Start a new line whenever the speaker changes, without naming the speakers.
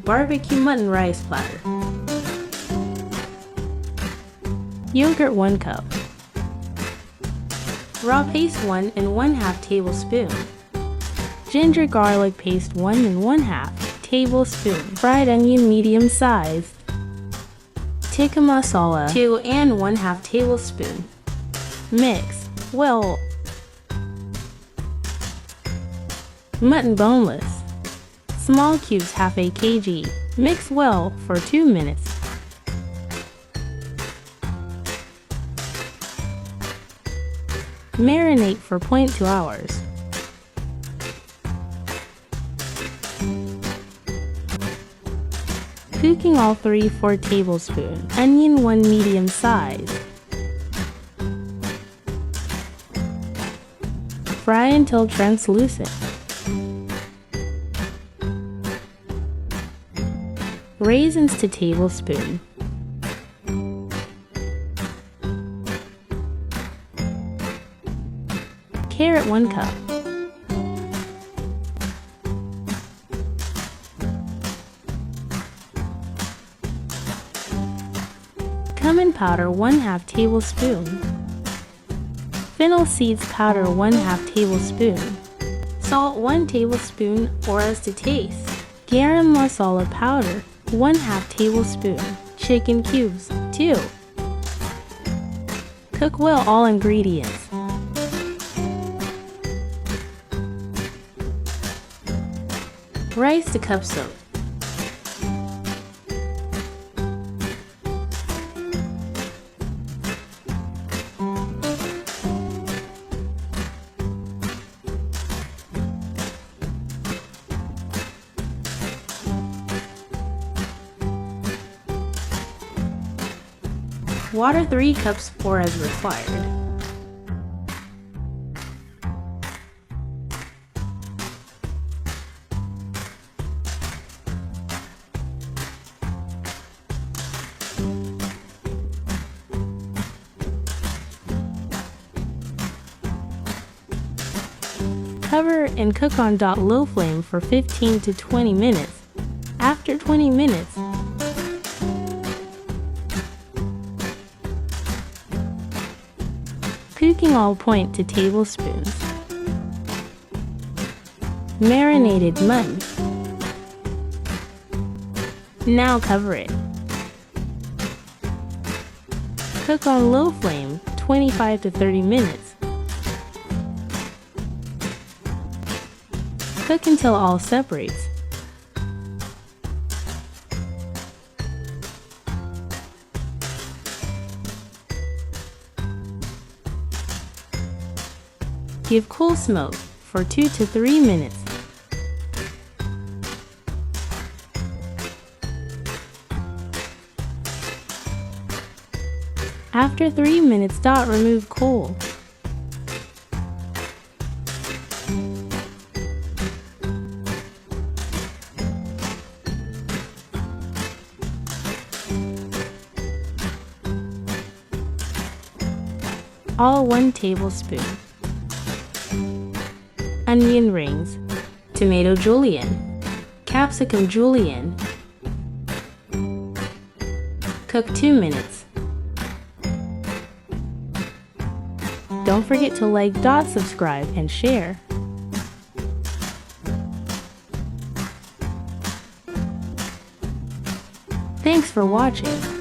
BBQ Mutton Rice Platter. Yogurt 1 cup. Raw paste 1 1/2 tablespoon. Ginger garlic paste 1 1/2 tablespoon. Fried onion medium size. Tikka masala 2 1/2 tablespoon. Mix well. Mutton boneless. Small cubes 1/2 kg. Mix well for 2 minutes. Marinate for 0.2 hours. Cooking all 3/4 tablespoon. Onion 1 medium size. Fry until translucent. Raisins to tablespoon. Carrot 1 cup. Cumin powder 1/2 tablespoon. Fennel seeds powder 1/2 tablespoon. Salt 1 tablespoon or as to taste. Garam masala powder 1/2 tablespoon. Chicken cubes 2. Cook well all ingredients. Rice to cup soak. Water 3 cups pour as required. Cover and cook on low flame for 15 to 20 minutes. After 20 minutes, cooking all 0.2 tablespoons. Marinated mutton. Now cover it. Cook on low flame 25 to 30 minutes. Cook until all separates. Give cool smoke for 2 to 3 minutes. After 3 minutes, remove cool. All 1 tablespoon. Onion rings, tomato julienne, capsicum julienne. Cook 2 minutes. Don't forget to like, subscribe, and share. Thanks for watching.